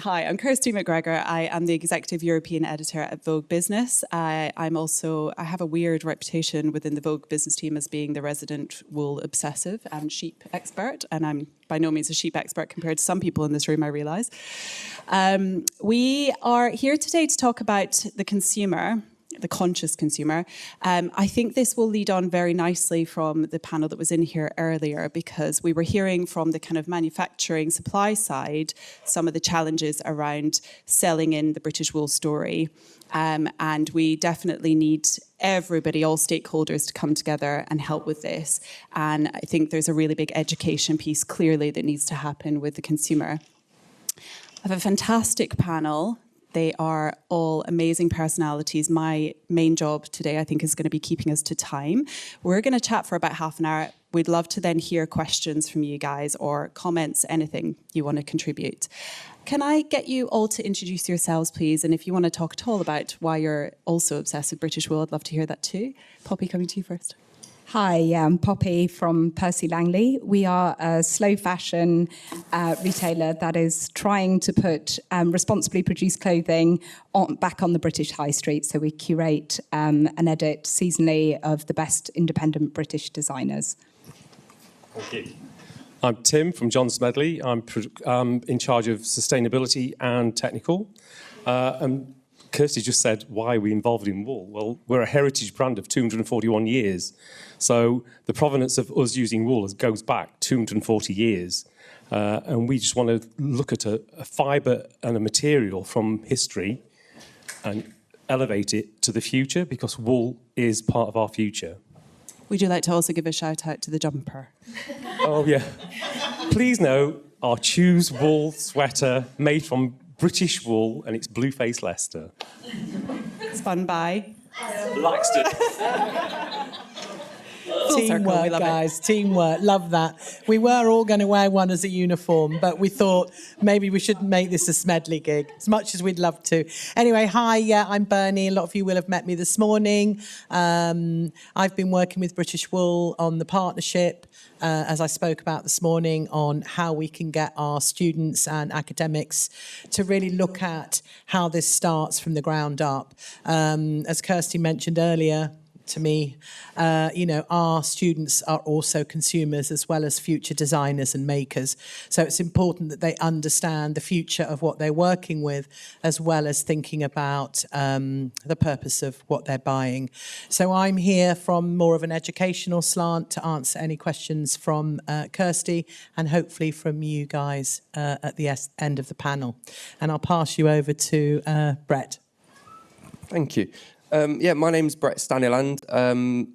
fine. Hi, I'm Kirsty McGregor. I am the Executive European Editor at Vogue Business. I have a weird reputation within the Vogue Business team as being the resident wool obsessive and sheep expert, and I'm by no means a sheep expert compared to some people in this room, I realise. We are here today to talk about the consumer, the conscious consumer. I think this will lead on very nicely from the panel that was in here earlier, because we were hearing from the kind of manufacturing supply side some of the challenges around selling in the British wool story. And we definitely need everybody, all stakeholders, to come together and help with this. And I think there's a really big education piece clearly that needs to happen with the consumer. I have a fantastic panel. They are all amazing personalities. My main job today, I think, is going to be keeping us to time. We're going to chat for about half an hour. We'd love to then hear questions from you guys or comments, anything you want to contribute. Can I get you all to introduce yourselves, please? And if you want to talk at all about why you're also obsessed with British wool, I'd love to hear that too. Poppy, coming to you first. Hi, I'm Poppy from Percy Langley. We are a slow fashion retailer that is trying to put responsibly produced clothing back on the British high street. So we curate and edit seasonally of the best independent British designers. Thank you. I'm Tim from John Smedley. I'm in charge of sustainability and technical. And Kirsty just said, why are we involved in wool? Well, we're a heritage brand of 241 years. So the provenance of us using wool goes back 240 years. And we just want to look at a fibre and a material from history and elevate it to the future, because wool is part of our future. Would you like to also give a shout out to the jumper? Oh, yeah. Please know our Choose wool sweater made from British wool, and it's Blueface Leicester. Spun by Laxton. Teamwork, guys, teamwork. Love that. We were all going to wear one as a uniform, but we thought maybe we shouldn't make this a Smedley gig, as much as we'd love to. Anyway, hi, I'm Bernie. A lot of you will have met me this morning. I've been working with British Wool on the partnership, as I spoke about this morning, on how we can get our students and academics to really look at how this starts from the ground up. As Kirsty mentioned earlier, to me, our students are also consumers as well as future designers and makers. So it's important that they understand the future of what they're working with, as well as thinking about the purpose of what they're buying. So I'm here from more of an educational slant to answer any questions from Kirsty and hopefully from you guys at the end of the panel. And I'll pass you over to Brett. Thank you. My name's Brett Staniland.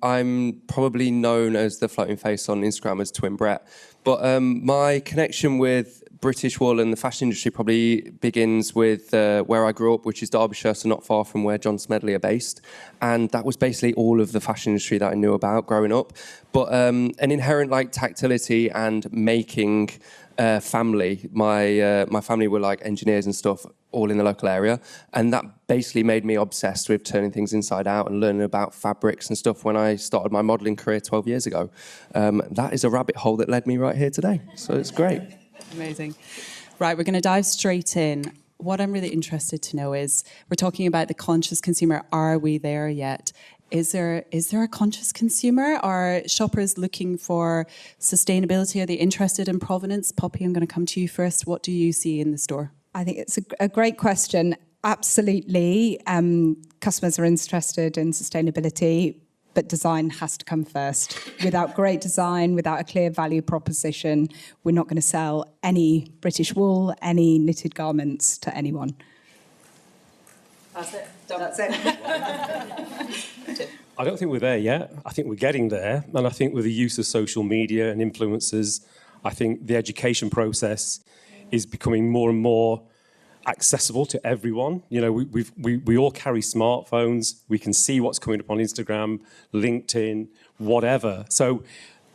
I'm probably known as the floating face on Instagram as Twin Brett. But my connection with British wool and the fashion industry probably begins with where I grew up, which is Derbyshire, so not far from where John Smedley are based. And that was basically all of the fashion industry that I knew about growing up. But an inherent tactility and making family. My family were like engineers and stuff, all in the local area, and that basically made me obsessed with turning things inside out and learning about fabrics and stuff when I started my modelling career 12 years ago. That is a rabbit hole that led me right here today, so it's great. Amazing. Right, we're going to dive straight in. What I'm really interested to know is, we're talking about the conscious consumer. Are we there yet? Is there a conscious consumer? Are shoppers looking for sustainability? Are they interested in provenance? Poppy, I'm going to come to you first. What do you see in the store? I think it's a great question. Absolutely. Customers are interested in sustainability, but design has to come first. Without great design, without a clear value proposition, we're not going to sell any British wool, any knitted garments to anyone. That's it. That's it. I don't think we're there yet. I think we're getting there. And I think with the use of social media and influencers, I think the education process is becoming more and more accessible to everyone. You know, we all carry smartphones. We can see what's coming up on Instagram, LinkedIn, whatever. So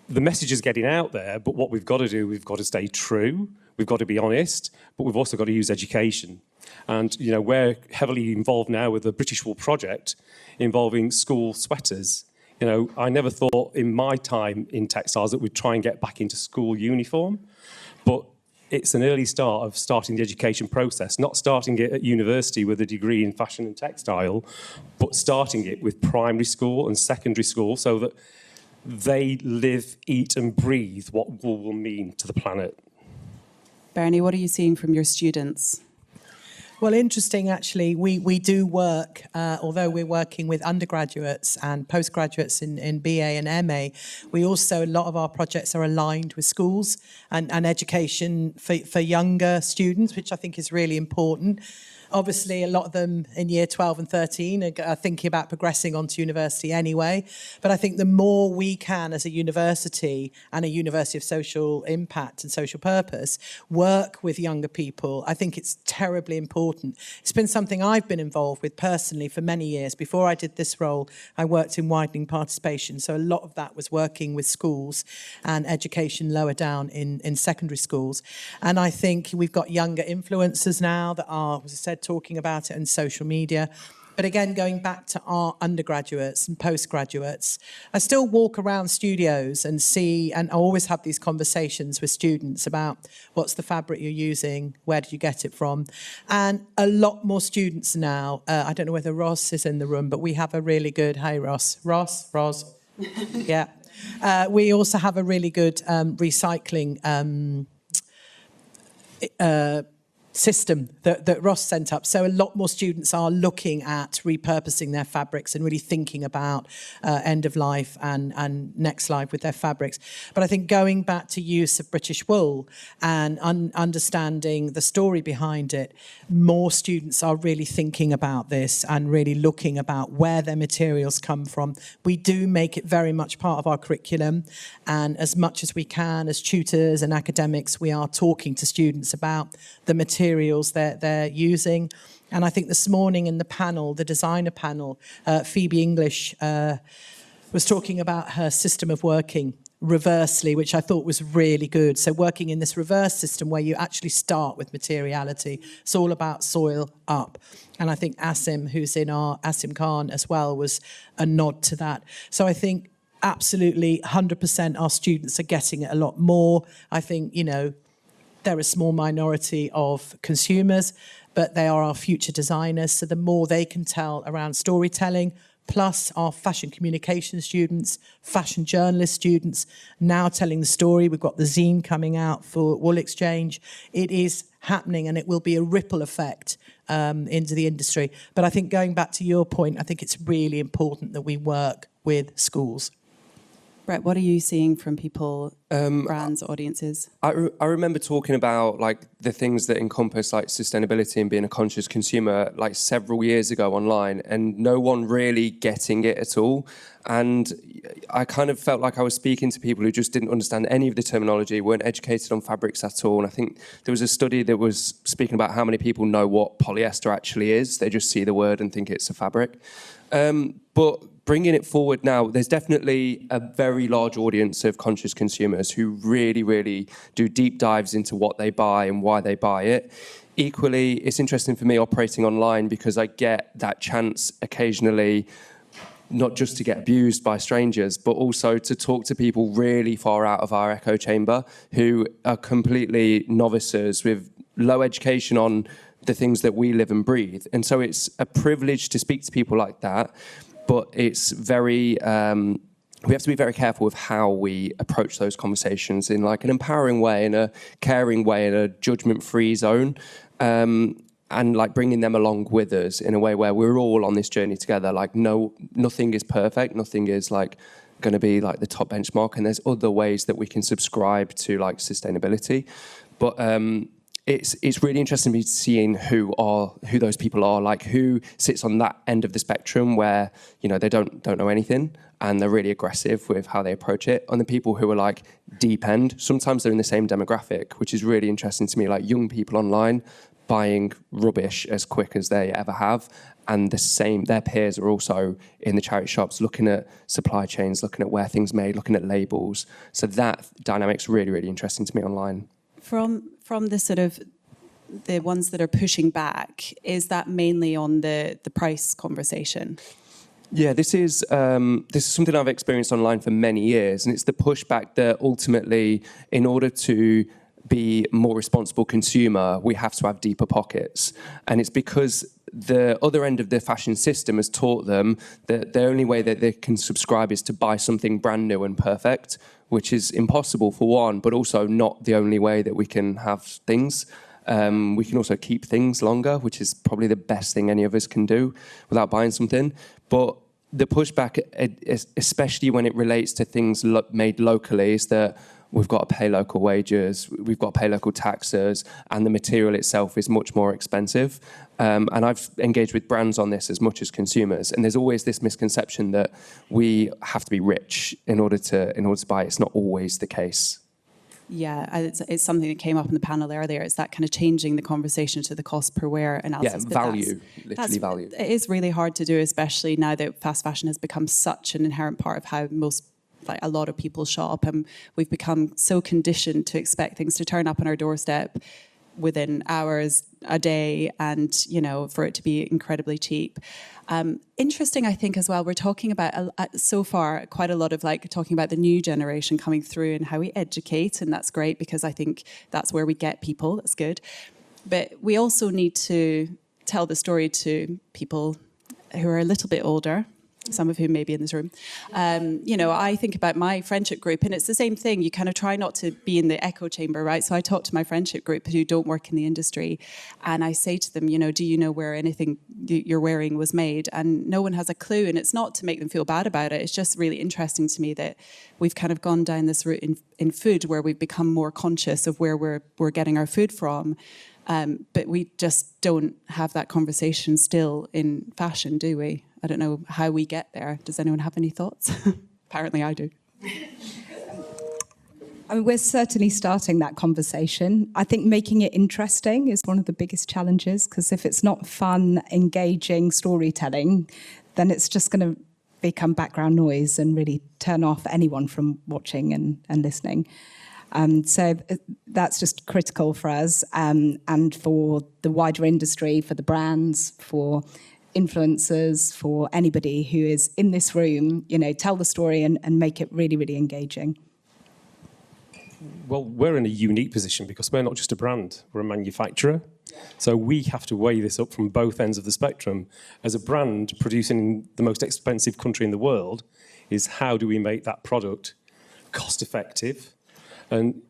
the message is getting out there, but what we've got to do, we've got to stay true. We've got to be honest, but we've also got to use education. And, you know, we're heavily involved now with the British Wool project involving school sweaters. You know, I never thought in my time in textiles that we'd try and get back into school uniform, but it's an early start of starting the education process, not starting it at university with a degree in fashion and textile, but starting it with primary school and secondary school so that they live, eat and breathe what wool will mean to the planet. Bernie, what are you seeing from your students? Well, interesting, actually. We do work, although we're working with undergraduates and postgraduates in BA and MA, we also, a lot of our projects are aligned with schools and education for younger students, which I think is really important. Obviously, a lot of them in year 12 and 13 are thinking about progressing on to university anyway. But I think the more we can, as a university and a university of social impact and social purpose, work with younger people, I think it's terribly important. It's been something I've been involved with personally for many years. Before I did this role, I worked in widening participation. So a lot of that was working with schools and education lower down in secondary schools. And I think we've got younger influencers now that are, as I said, talking about it in social media. But again, going back to our undergraduates and postgraduates, I still walk around studios and see, and I always have these conversations with students about what's the fabric you're using, where did you get it from? And a lot more students now, I don't know whether Ross is in the room, but we have a really good, hey Ross, yeah. We also have a really good recycling system that Ross sent up. So a lot more students are looking at repurposing their fabrics and really thinking about end of life and next life with their fabrics. But I think going back to use of British wool and understanding the story behind it, more students are really thinking about this and really looking about where their materials come from. We do make it very much part of our curriculum, and as much as we can as tutors and academics, we are talking to students about the materials that they're using. And I think this morning in the panel, the designer panel, Phoebe English was talking about her system of working reversely, which I thought was really good. So working in this reverse system where you actually start with materiality. It's all about soil up. And I think Asim, who's in our Asim Khan as well, was a nod to that. So I think absolutely 100% our students are getting it a lot more. I think, you know, they're a small minority of consumers, but they are our future designers. So the more they can tell around storytelling, plus our fashion communication students, fashion journalist students, now telling the story. We've got the zine coming out for Wool Exchange. It is happening, and it will be a ripple effect into the industry. But I think going back to your point, I think it's really important that we work with schools. Brett, what are you seeing from people, brands, audiences? I remember talking about like the things that encompass like sustainability and being a conscious consumer like several years ago online, and no one really getting it at all. And I kind of felt like I was speaking to people who just didn't understand any of the terminology, weren't educated on fabrics at all. And I think there was a study that was speaking about how many people know what polyester actually is. They just see the word and think it's a fabric. But bringing it forward now, there's definitely a very large audience of conscious consumers who really, really do deep dives into what they buy and why they buy it. Equally, it's interesting for me operating online because I get that chance occasionally not just to get abused by strangers, but also to talk to people really far out of our echo chamber who are completely novices with low education on the things that we live and breathe. And so it's a privilege to speak to people like that, but it's very, we have to be very careful with how we approach those conversations in like an empowering way, in a caring way, in a judgment-free zone. And like bringing them along with us in a way where we're all on this journey together. Like nothing is perfect. Nothing is like going to be like the top benchmark. And there's other ways that we can subscribe to like sustainability. But it's really interesting to be seeing who those people are, like who sits on that end of the spectrum where, you know, they don't know anything and they're really aggressive with how they approach it. And the people who are like deep end, sometimes they're in the same demographic, which is really interesting to me, like young people online buying rubbish as quick as they ever have. And their peers are also in the charity shops looking at supply chains, looking at where things made, looking at labels. So that dynamic's really, really interesting to me online. From the sort of the ones that are pushing back, is that mainly on the price conversation? Yeah, this is something I've experienced online for many years, and it's the pushback that ultimately, in order to be more responsible consumer, we have to have deeper pockets. And it's because the other end of the fashion system has taught them that the only way that they can subscribe is to buy something brand new and perfect, which is impossible for one, but also not the only way that we can have things. We can also keep things longer, which is probably the best thing any of us can do without buying something. But the pushback, especially when it relates to things made locally, is that we've got to pay local wages, we've got to pay local taxes, and the material itself is much more expensive. And I've engaged with brands on this as much as consumers, and there's always this misconception that we have to be rich in order to buy. It's not always the case. Yeah, it's something that came up in the panel earlier. It's that kind of changing the conversation to the cost per wear analysis. Yeah, value, literally value. It is really hard to do, especially now that fast fashion has become such an inherent part of how a lot of people shop, and we've become so conditioned to expect things to turn up on our doorstep within hours, a day, and for it to be incredibly cheap. Interesting, I think, as well, we're talking about so far quite a lot of talking about the new generation coming through and how we educate, and that's great because I think that's where we get people. That's good. But we also need to tell the story to people who are a little bit older, some of whom may be in this room. I think about my friendship group, and it's the same thing. You kind of try not to be in the echo chamber, right? So I talk to my friendship group who don't work in the industry, and I say to them, do you know where anything you're wearing was made? And no one has a clue, and it's not to make them feel bad about it. It's just really interesting to me that we've kind of gone down this route in food where we've become more conscious of where we're getting our food from. But we just don't have that conversation still in fashion, do we? I don't know how we get there. Does anyone have any thoughts? Apparently I do. I mean, we're certainly starting that conversation. I think making it interesting is one of the biggest challenges, because if it's not fun, engaging storytelling, then it's just going to become background noise and really turn off anyone from watching and listening. So that's just critical for us and for the wider industry, for the brands, for influencers, for anybody who is in this room, tell the story and make it really, really engaging. Well, we're in a unique position because we're not just a brand, we're a manufacturer. So we have to weigh this up from both ends of the spectrum. As a brand producing in the most expensive country in the world, is how do we make that product cost effective? And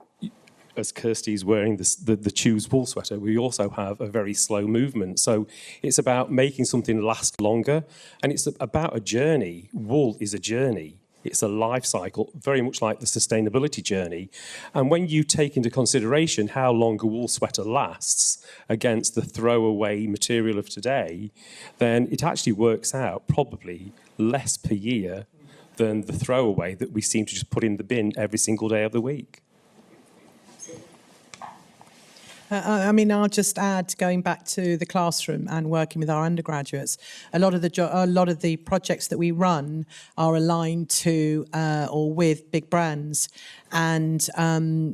as Kirsty's wearing the Choose wool sweater, we also have a very slow movement. So it's about making something last longer, and it's about a journey. Wool is a journey. It's a life cycle, very much like the sustainability journey. And when you take into consideration how long a wool sweater lasts against the throwaway material of today, then it actually works out probably less per year than the throwaway that we seem to just put in the bin every single day of the week. I'll just add, going back to the classroom and working with our undergraduates, a lot of the projects that we run are aligned to or with big brands. And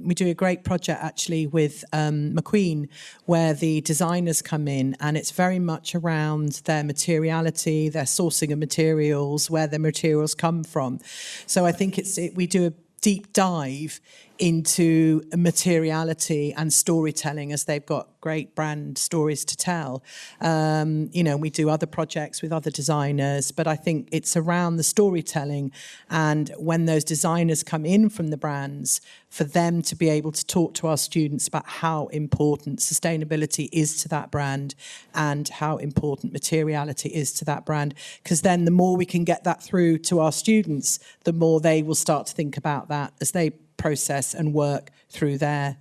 we do a great project actually with McQueen, where the designers come in, and it's very much around their materiality, their sourcing of materials, where their materials come from. So I think we do a deep dive into materiality and storytelling, as they've got great brand stories to tell. We do other projects with other designers, but I think it's around the storytelling, and when those designers come in from the brands, for them to be able to talk to our students about how important sustainability is to that brand and how important materiality is to that brand. Because then the more we can get that through to our students, the more they will start to think about that as they process and work through their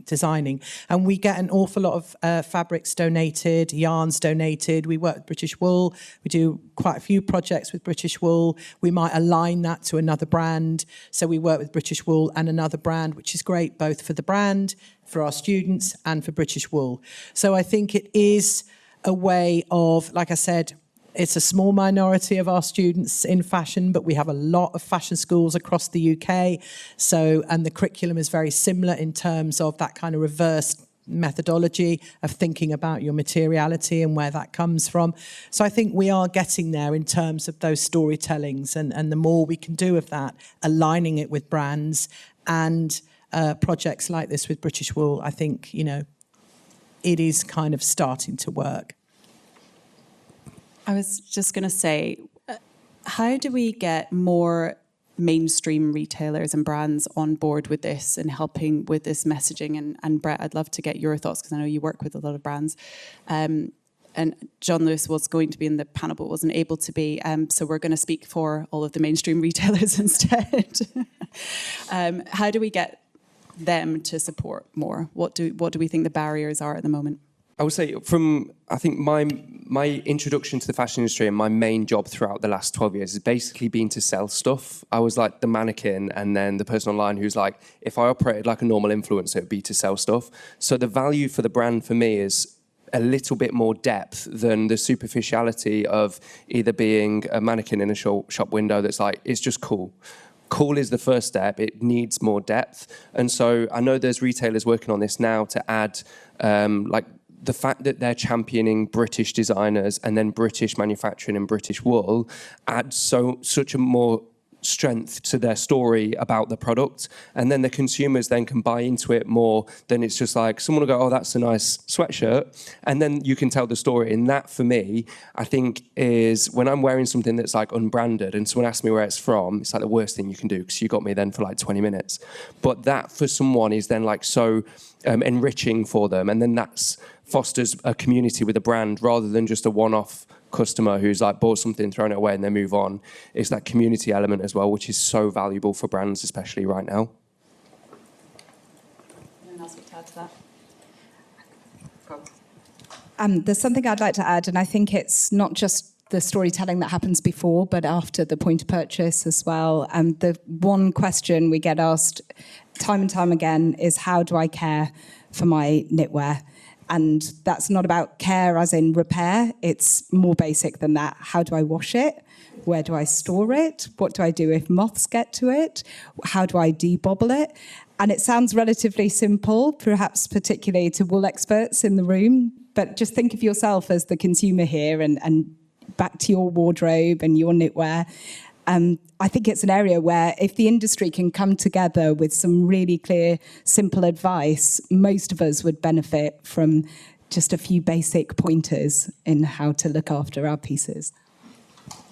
designing. And we get an awful lot of fabrics donated, yarns donated. We work with British Wool. We do quite a few projects with British Wool. We might align that to another brand. So we work with British Wool and another brand, which is great both for the brand, for our students, and for British Wool. So I think it is a way of, like I said, it's a small minority of our students in fashion, but we have a lot of fashion schools across the UK. So, and the curriculum is very similar in terms of that kind of reverse methodology of thinking about your materiality and where that comes from. So I think we are getting there in terms of those storytellings, and the more we can do of that, aligning it with brands and projects like this with British Wool, I think, you know, it is kind of starting to work. I was just going to say, how do we get more mainstream retailers and brands on board with this and helping with this messaging? And Brett, I'd love to get your thoughts because I know you work with a lot of brands. And John Lewis was going to be in the panel but wasn't able to be. So we're going to speak for all of the mainstream retailers instead. How do we get them to support more? What do we think the barriers are at the moment? I would say I think my introduction to the fashion industry and my main job throughout the last 12 years has basically been to sell stuff. I was like the mannequin and then the person online who's like, if I operated like a normal influencer, it'd be to sell stuff. So the value for the brand for me is a little bit more depth than the superficiality of either being a mannequin in a shop window that's like, it's just cool. Cool is the first step. It needs more depth. And so I know there's retailers working on this now to add like the fact that they're championing British designers and then British manufacturing and British wool adds such a more strength to their story about the product, and then the consumers then can buy into it more than it's just like someone will go, oh, that's a nice sweatshirt, and then you can tell the story. And that for me, I think, is when I'm wearing something that's like unbranded and someone asks me where it's from, it's like the worst thing you can do because you got me then for like 20 minutes. But that for someone is then like so enriching for them, and then that's fosters a community with a brand rather than just a one-off customer who's like bought something, thrown it away and then move on. It's that community element as well, which is so valuable for brands, especially right now. Anyone else want to add to that? There's something I'd like to add, and I think it's not just the storytelling that happens before, but after the point of purchase as well. And the one question we get asked time and time again is, how do I care for my knitwear? And that's not about care as in repair. It's more basic than that. How do I wash it? Where do I store it? What do I do if moths get to it? How do I debobble it? And it sounds relatively simple, perhaps particularly to wool experts in the room, but just think of yourself as the consumer here and back to your wardrobe and your knitwear. I think it's an area where if the industry can come together with some really clear, simple advice, most of us would benefit from just a few basic pointers in how to look after our pieces.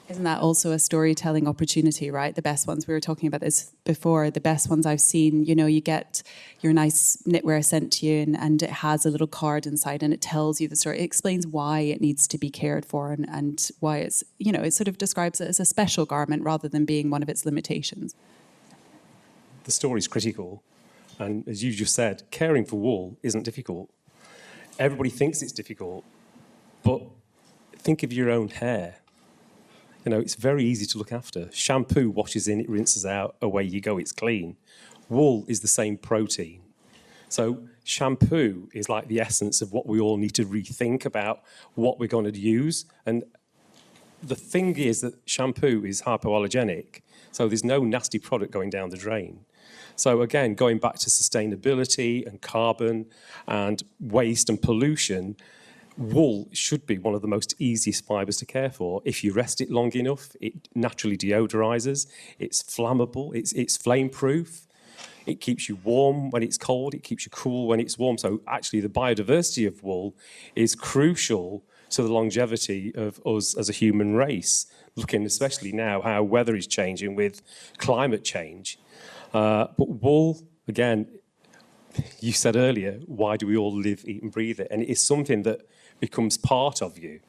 Isn't that also a storytelling opportunity, right? The best ones, we were talking about this before, the best ones I've seen, you know, you get your nice knitwear sent to you and it has a little card inside and it tells you the story. It explains why it needs to be cared for and why it's, you know, it sort of describes it as a special garment rather than being one of its limitations. The story's critical. And as you just said, caring for wool isn't difficult. Everybody thinks it's difficult, but think of your own hair. You know, it's very easy to look after. Shampoo washes in, it rinses out, away you go, it's clean. Wool is the same protein. So shampoo is like the essence of what we all need to rethink about what we're going to use. And the thing is that shampoo is hypoallergenic, so there's no nasty product going down the drain. So again, going back to sustainability and carbon and waste and pollution, wool should be one of the most easiest fibres to care for. If you rest it long enough, it naturally deodorizes. It's flammable. It's flame-proof. It keeps you warm when it's cold. It keeps you cool when it's warm. So actually, the biodiversity of wool is crucial to the longevity of us as a human race, looking especially now how weather is changing with climate change. But wool, again, you said earlier, why do we all live, eat and breathe it? And it is something that becomes part of you.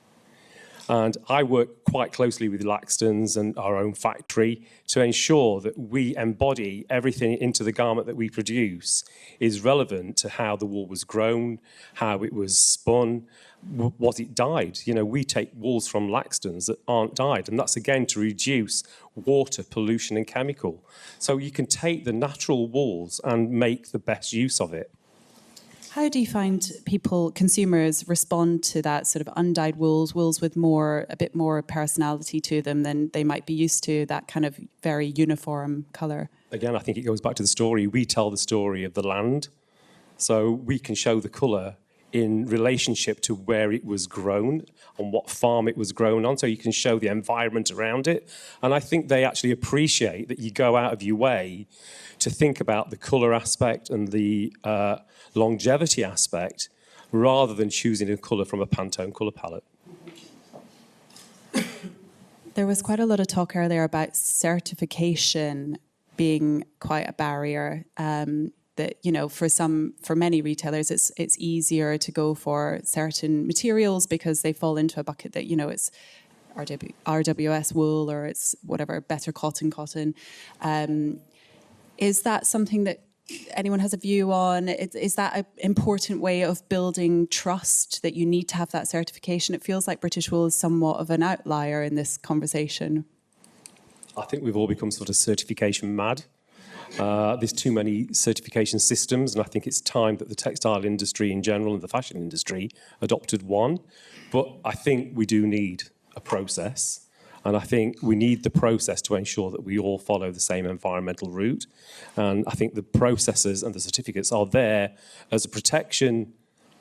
And I work quite closely with Laxton's and our own factory to ensure that we embody everything into the garment that we produce is relevant to how the wool was grown, how it was spun, was it dyed? You know, we take wools from Laxton's that aren't dyed, and that's again to reduce water, pollution and chemical. So you can take the natural wools and make the best use of it. How do you find people, consumers, respond to that sort of undyed wools with a bit more personality to them than they might be used to, that kind of very uniform colour? Again, I think it goes back to the story. We tell the story of the land, so we can show the colour in relationship to where it was grown, on what farm it was grown on, so you can show the environment around it. And I think they actually appreciate that you go out of your way to think about the colour aspect and the longevity aspect, rather than choosing a colour from a Pantone colour palette. There was quite a lot of talk earlier about certification being quite a barrier. That, you know, for many retailers, it's easier to go for certain materials because they fall into a bucket that, you know, it's RWS wool, or it's whatever, better cotton. Is that something that anyone has a view on? Is that an important way of building trust, that you need to have that certification? It feels like British wool is somewhat of an outlier in this conversation. I think we've all become sort of certification mad. There's too many certification systems, and I think it's time that the textile industry in general and the fashion industry adopted one. But I think we do need a process, and I think we need the process to ensure that we all follow the same environmental route. And I think the processes and the certificates are there as a protection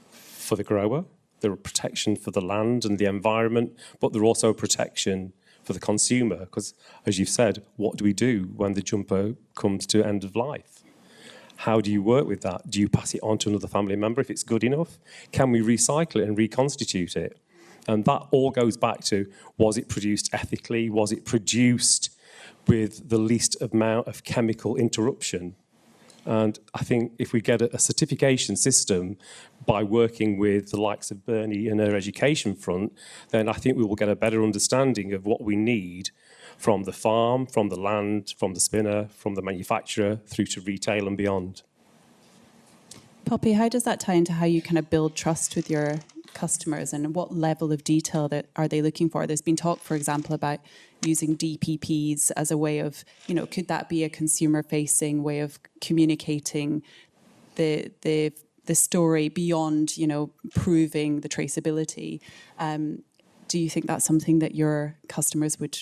for the grower, they're a protection for the land and the environment, but they're also a protection for the consumer, because, as you've said, what do we do when the jumper comes to end of life? How do you work with that? Do you pass it on to another family member if it's good enough? Can we recycle it and reconstitute it? And that all goes back to, was it produced ethically? Was it produced with the least amount of chemical interruption? And I think if we get a certification system by working with the likes of Bernie and her education front, then I think we will get a better understanding of what we need from the farm, from the land, from the spinner, from the manufacturer, through to retail and beyond. Poppy, how does that tie into how you kind of build trust with your customers, and what level of detail that are they looking for? There's been talk, for example, about using DPPs as a way of, you know, could that be a consumer-facing way of communicating the story beyond, you know, proving the traceability? Do you think that's something that your customers would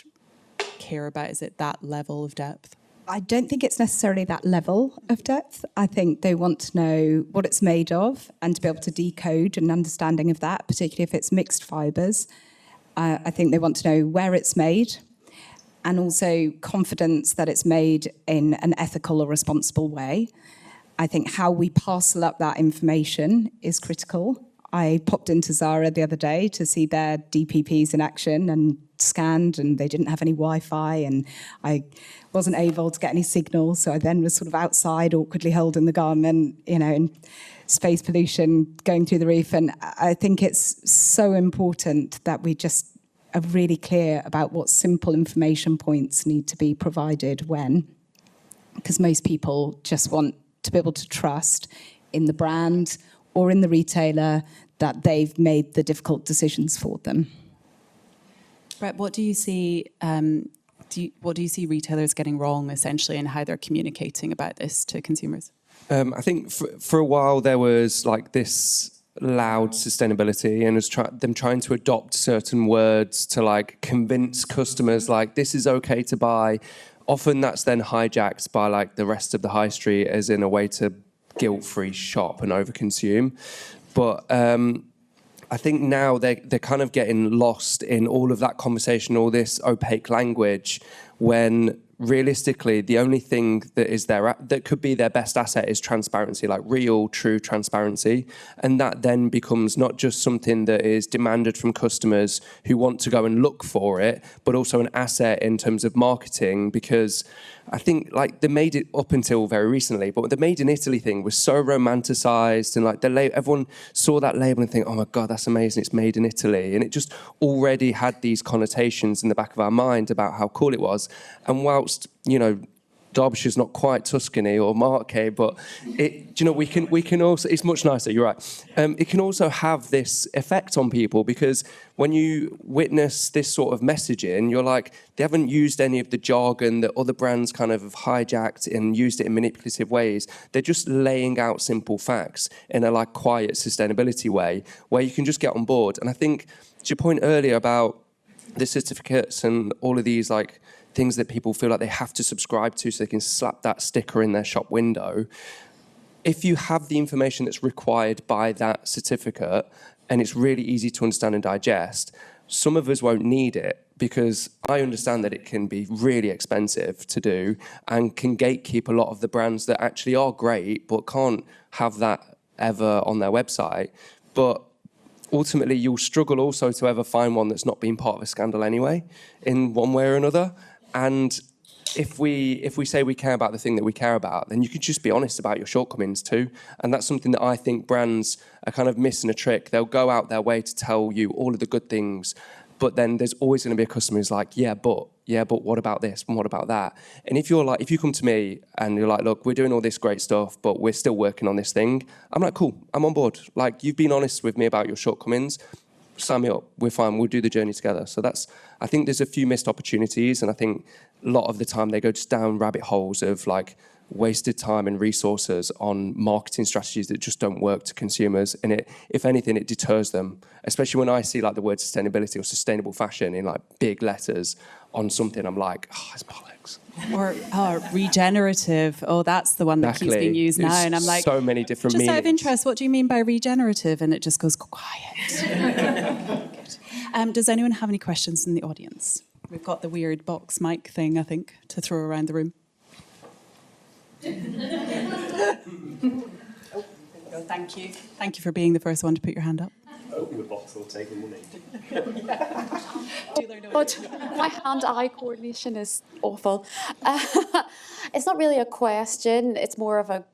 care about? Is it that level of depth? I don't think it's necessarily that level of depth. I think they want to know what it's made of and to be able to decode an understanding of that, particularly if it's mixed fibres. I think they want to know where it's made, and also confidence that it's made in an ethical or responsible way. I think how we parcel up that information is critical. I popped into Zara the other day to see their DPPs in action and scanned, and they didn't have any Wi-Fi, and I wasn't able to get any signal, so I then was sort of outside awkwardly holding the garment, you know, and space pollution going through the roof. And I think it's so important that we just are really clear about what simple information points need to be provided when, because most people just want to be able to trust in the brand or in the retailer that they've made the difficult decisions for them. Brett, what do you see? What do you see retailers getting wrong, essentially, in how they're communicating about this to consumers? I think for a while there was like this loud sustainability, and was them trying to adopt certain words to like convince customers like this is okay to buy. Often that's then hijacked by like the rest of the high street as in a way to guilt-free shop and overconsume. But I think now they're kind of getting lost in all of that conversation, all this opaque language, when realistically the only thing that is that could be their best asset is transparency, like real, true transparency. And that then becomes not just something that is demanded from customers who want to go and look for it, but also an asset in terms of marketing, because I think like they made it up until very recently, but the Made in Italy thing was so romanticized, and like everyone saw that label and think, oh my God, that's amazing, it's made in Italy. And it just already had these connotations in the back of our mind about how cool it was. And whilst, you know, Derbyshire's not quite Tuscany or Marche, but it, you know, we can also, it's much nicer, you're right. It can also have this effect on people, because when you witness this sort of messaging, you're like, they haven't used any of the jargon that other brands kind of have hijacked and used it in manipulative ways. They're just laying out simple facts in a like quiet sustainability way where you can just get on board. And I think to your point earlier about the certificates and all of these like things that people feel like they have to subscribe to so they can slap that sticker in their shop window, if you have the information that's required by that certificate and it's really easy to understand and digest, some of us won't need it, because I understand that it can be really expensive to do and can gatekeep a lot of the brands that actually are great but can't have that ever on their website. But ultimately, you'll struggle also to ever find one that's not been part of a scandal anyway, in one way or another. And if we say we care about the thing that we care about, then you can just be honest about your shortcomings too. And that's something that I think brands are kind of missing a trick. They'll go out their way to tell you all of the good things, but then there's always going to be a customer who's like, yeah, but what about this and what about that? And if you come to me and you're like, look, we're doing all this great stuff, but we're still working on this thing, I'm like, cool, I'm on board. Like, you've been honest with me about your shortcomings, sign me up, we're fine, we'll do the journey together. So I think there's a few missed opportunities, and I think a lot of the time they go just down rabbit holes of like wasted time and resources on marketing strategies that just don't work to consumers. And it, if anything, it deters them, especially when I see like the word sustainability or sustainable fashion in like big letters on something. I'm like, oh, it's bollocks. Or regenerative. Oh, that's the one that keeps being used now. And I'm like, so many different just meanings. out of interest, what do you mean by regenerative? And it just goes quiet. Good. Does anyone have any questions in the audience? We've got the weird box mic thing, I think, to throw around the room. Oh, thank you. Thank you for being the first one to put your hand up. Open the box or take the money. But my hand-eye coordination is awful. It's not really a question. It's more of a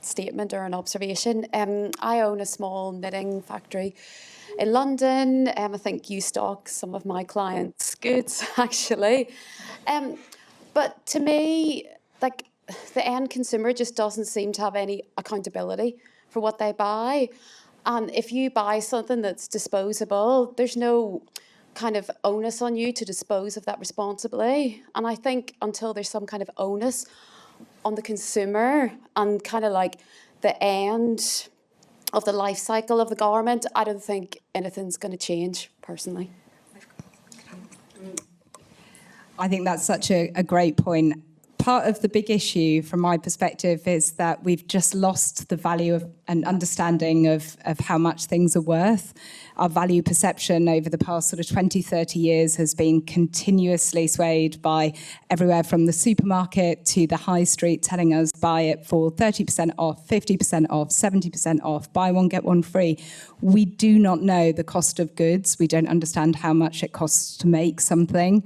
statement or an observation. I own a small knitting factory in London. I think you stock some of my clients' goods, actually. But to me, like, the end consumer just doesn't seem to have any accountability for what they buy. And if you buy something that's disposable, there's no kind of onus on you to dispose of that responsibly. And I think until there's some kind of onus on the consumer and kind of like the end of the life cycle of the garment, I don't think anything's going to change, personally. I think that's such a great point. Part of the big issue from my perspective is that we've just lost the value of and understanding of how much things are worth. Our value perception over the past sort of 20, 30 years has been continuously swayed by everywhere from the supermarket to the high street telling us buy it for 30% off, 50% off, 70% off, buy one, get one free. We do not know the cost of goods. We don't understand how much it costs to make something.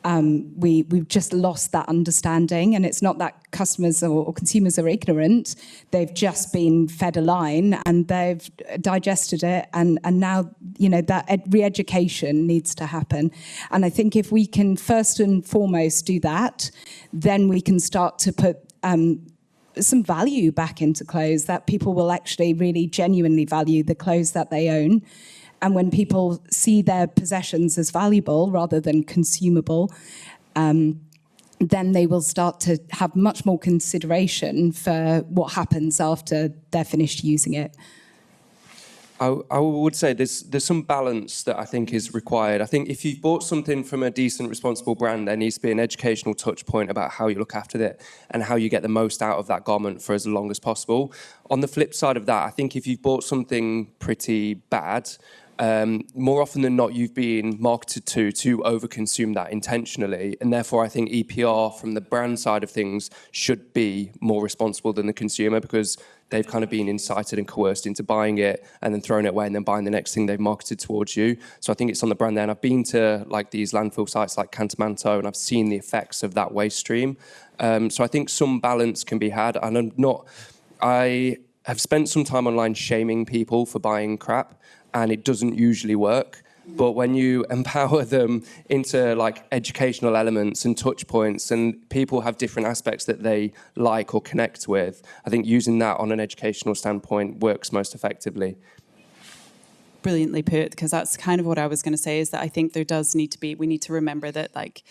We've just lost that understanding, and it's not that customers or consumers are ignorant. They've just been fed a line and they've digested it, and now that re-education needs to happen. And I think if we can first and foremost do that, then we can start to put some value back into clothes, that people will actually really genuinely value the clothes that they own. And when people see their possessions as valuable rather than consumable, then they will start to have much more consideration for what happens after they're finished using it. I would say there's some balance that I think is required. I think if you've bought something from a decent, responsible brand, there needs to be an educational touch point about how you look after it and how you get the most out of that garment for as long as possible. On the flip side of that, I think if you've bought something pretty bad, more often than not, you've been marketed to overconsume that intentionally. And therefore, I think EPR from the brand side of things should be more responsible than the consumer, because they've kind of been incited and coerced into buying it and then throwing it away and then buying the next thing they've marketed towards you. So I think it's on the brand there. And I've been to like these landfill sites like Cantamanto, and I've seen the effects of that waste stream. So I think some balance can be had. And I have spent some time online shaming people for buying crap, and it doesn't usually work. But when you empower them into like educational elements and touch points, and people have different aspects that they like or connect with, I think using that on an educational standpoint works most effectively. Brilliantly put, because that's kind of what I was going to say, is that I think there does need to be, we need to remember that like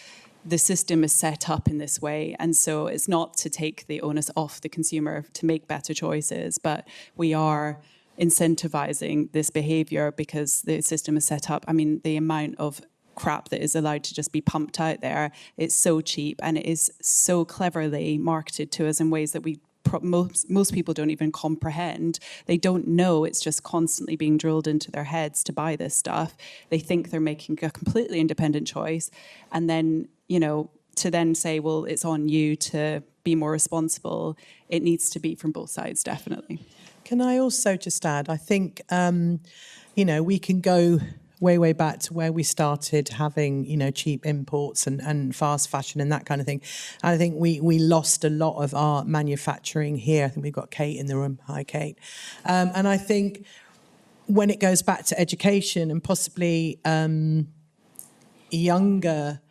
the system is set up in this way. And so it's not to take the onus off the consumer to make better choices, but we are incentivizing this behavior because the system is set up. I mean, the amount of crap that is allowed to just be pumped out there, it's so cheap, and it is so cleverly marketed to us in ways that we most people don't even comprehend. They don't know it's just constantly being drilled into their heads to buy this stuff. They think they're making a completely independent choice. And then, to then say, well, it's on you to be more responsible, it needs to be from both sides, definitely. Can I also just add, I think, we can go way back to where we started having, cheap imports and fast fashion and that kind of thing. And I think we lost a lot of our manufacturing here. I think we've got Kate in the room. Hi, Kate. And I think when it goes back to education and possibly younger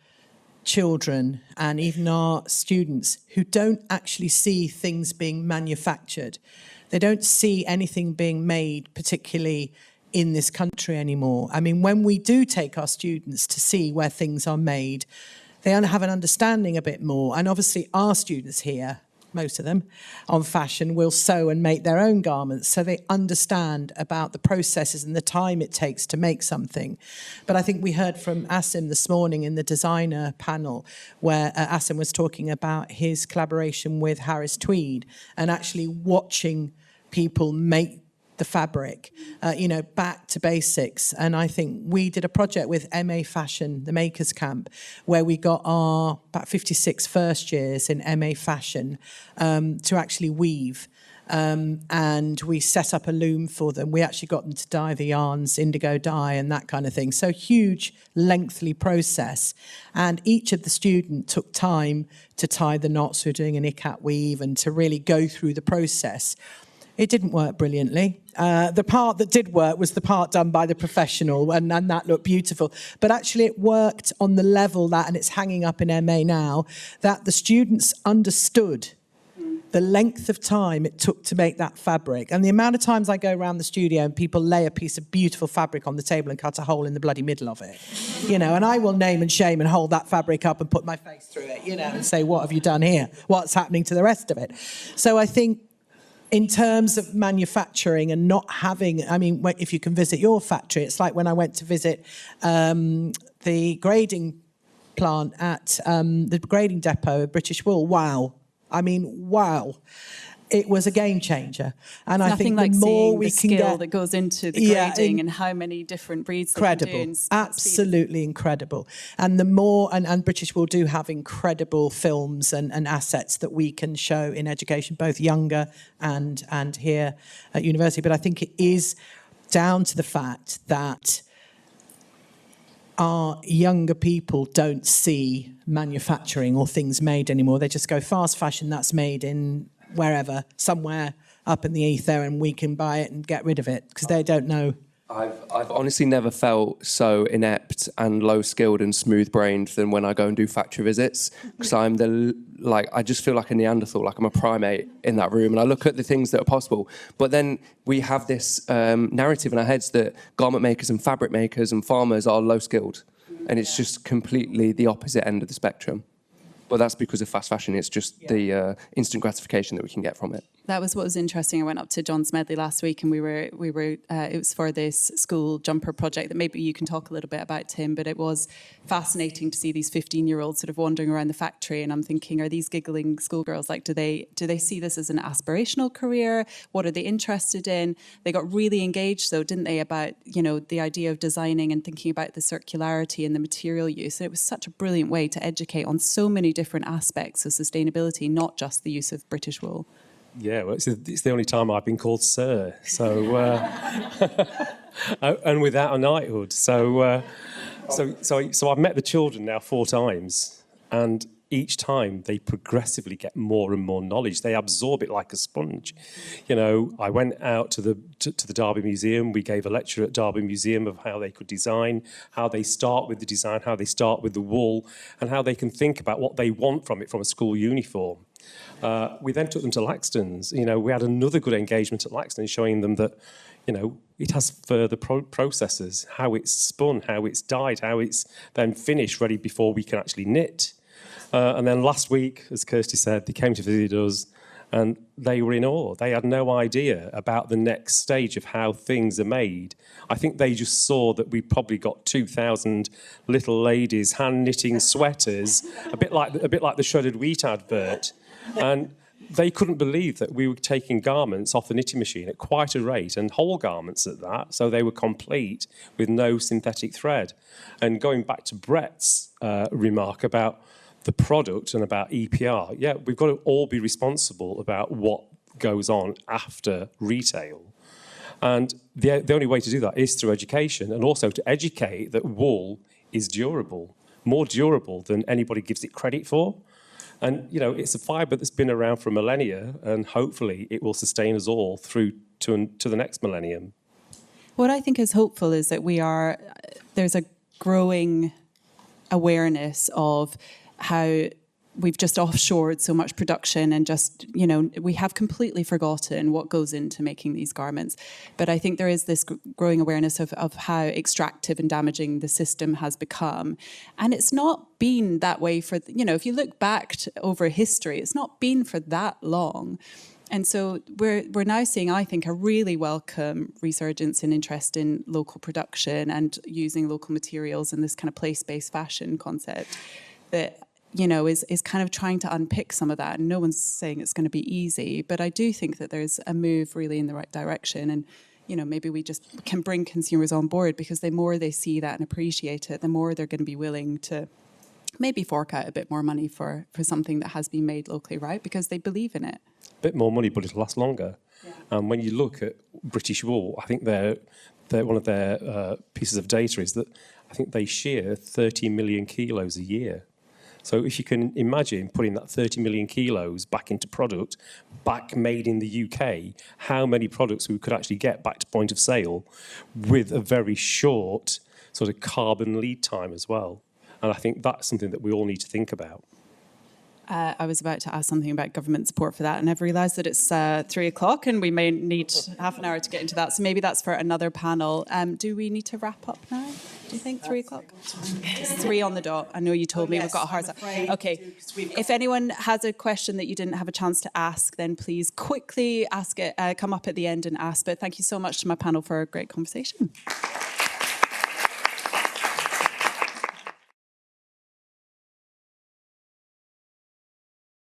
children and even our students who don't actually see things being manufactured, they don't see anything being made particularly in this country anymore. I mean, when we do take our students to see where things are made, they have an understanding a bit more. And obviously our students here, most of them, on fashion will sew and make their own garments, so they understand about the processes and the time it takes to make something. But I think we heard from Asim this morning in the designer panel, where Asim was talking about his collaboration with Harris Tweed and actually watching people make the fabric, back to basics. And I think we did a project with MA Fashion, the Makers Camp, where we got our about 56 first years in MA Fashion to actually weave. And we set up a loom for them. We actually got them to dye the yarns, indigo dye and that kind of thing. So huge, lengthy process. And each of the students took time to tie the knots. We were doing an ikat weave and to really go through the process. It didn't work brilliantly. The part that did work was the part done by the professional, and that looked beautiful. But actually it worked on the level that, and it's hanging up in MA now, that the students understood the length of time it took to make that fabric. And the amount of times I go around the studio and people lay a piece of beautiful fabric on the table and cut a hole in the bloody middle of it. And I will name and shame and hold that fabric up and put my face through it, and say, what have you done here? What's happening to the rest of it? So I think in terms of manufacturing and not having, if you can visit your factory, it's like when I went to visit the grading plant at the grading depot of British Wool. Wow. Wow. It was a game changer. And I think the more we can get that goes into the grading and how many different breeds incredible, they can do. Absolutely incredible. And the more, and British Wool do have incredible films and assets that we can show in education, both younger and here at university. But I think it is down to the fact that our younger people don't see manufacturing or things made anymore. They just go fast fashion, that's made in wherever, somewhere up in the ether, and we can buy it and get rid of it because they don't know. I've honestly never felt so inept and low-skilled and smooth-brained than when I go and do factory visits, because I just feel like a Neanderthal, like I'm a primate in that room, and I look at the things that are possible. But then we have this narrative in our heads that garment makers and fabric makers and farmers are low-skilled, and it's just completely the opposite end of the spectrum. But that's because of fast fashion. It's just the instant gratification that we can get from it. That was what was interesting. I went up to John Smedley last week, and we were. It was for this school jumper project that maybe you can talk a little bit about, Tim. But it was fascinating to see these 15-year-olds sort of wandering around the factory, and I'm thinking, are these giggling schoolgirls, like, do they see this as an aspirational career? What are they interested in? They got really engaged, though, didn't they, about the idea of designing and thinking about the circularity and the material use. And it was such a brilliant way to educate on so many different aspects of sustainability, not just the use of British wool. Yeah, well, it's the only time I've been called sir. So, and without a knighthood. So I've met the children now 4 times, and each time they progressively get more and more knowledge. They absorb it like a sponge. I went out to the Derby Museum. We gave a lecture at Derby Museum of how they could design, how they start with the design, how they start with the wool, and how they can think about what they want from it from a school uniform. We then took them to Laxton's. We had another good engagement at Laxton, showing them that, it has further processes, how it's spun, how it's dyed, how it's then finished, ready before we can actually knit. And then last week, as Kirsty said, they came to visit us, and they were in awe. They had no idea about the next stage of how things are made. I think they just saw that we probably got 2,000 little ladies hand knitting sweaters, a bit like the shredded wheat advert. And they couldn't believe that we were taking garments off the knitting machine at quite a rate, and whole garments at that, so they were complete with no synthetic thread. And going back to Brett's remark about the product and about EPR, yeah, we've got to all be responsible about what goes on after retail. And the only way to do that is through education, and also to educate that wool is durable, more durable than anybody gives it credit for. And, you know, it's a fibre that's been around for millennia, and hopefully it will sustain us all through to the next millennium. What I think is hopeful is that there's a growing awareness of how we've just offshored so much production, and just, you know, we have completely forgotten what goes into making these garments. But I think there is this growing awareness of how extractive and damaging the system has become. And it's not been that way for, you know, if you look back over history, it's not been for that long. And so we're now seeing, I think, a really welcome resurgence in interest in local production and using local materials and this kind of place-based fashion concept that, you know, is kind of trying to unpick some of that. And no one's saying it's going to be easy, but I do think that there's a move really in the right direction. And, you know, maybe we just can bring consumers on board, because the more they see that and appreciate it, the more they're going to be willing to maybe fork out a bit more money for something that has been made locally, right? Because they believe in it. A bit more money, but it'll last longer. Yeah. And when you look at British wool, I think they're one of their pieces of data is that I think they shear 30 million kilos a year. So if you can imagine putting that 30 million kilos back into product, back made in the UK, how many products we could actually get back to point of sale with a very short sort of carbon lead time as well. And I think that's something that we all need to think about. I was about to ask something about government support for that, and I've realised that it's 3 o'clock and we may need half an hour to get into that. So maybe that's for another panel. Do we need to wrap up now? Do you think 3 o'clock? It's 3 on the dot. I know you told me we've got a hard stop. Okay. If anyone has a question that you didn't have a chance to ask, then please quickly ask it. Come up at the end and ask. But thank you so much to my panel for a great conversation.